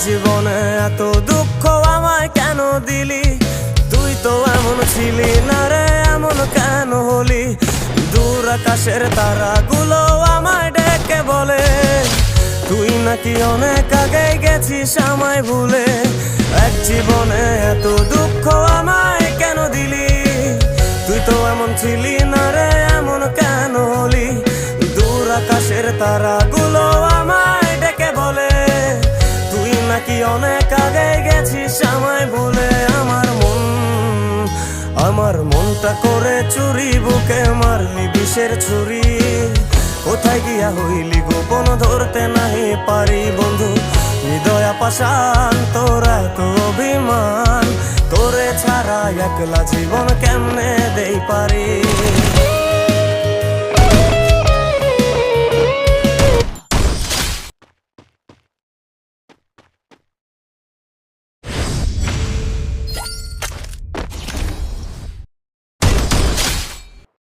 জীবনে এত দুঃখ আমায় কেন দিলি? তুই তো এমন ছিলি না রে, এমন কেন হলি? দূর আকাশের তারাগুলো আমায় ডেকে বলে তুই নাকি অনেক আগে গেছিস আমায় ভুলে। এক জীবনে এত দুঃখ আমায় কেন দিলি? তুই তো এমন ছিলি না রে, এমন কেন হলি? দূর আকাশের তারাগুলো আমায় ডেকে বলে তুই নাকি অনেক আগে গেছিস আমায় ভুলে। আমার মনটা করে চুরি, বুকে মারলি বিষের ছুরি। কোথায় গিয়া হইলি গোপন ধরতে নাহি পারি বন্ধু। হৃদয়া পাষাণ তোর এত অভিমান, তোরে ছাড়া একলা জীবন কেমনে দেই পারি?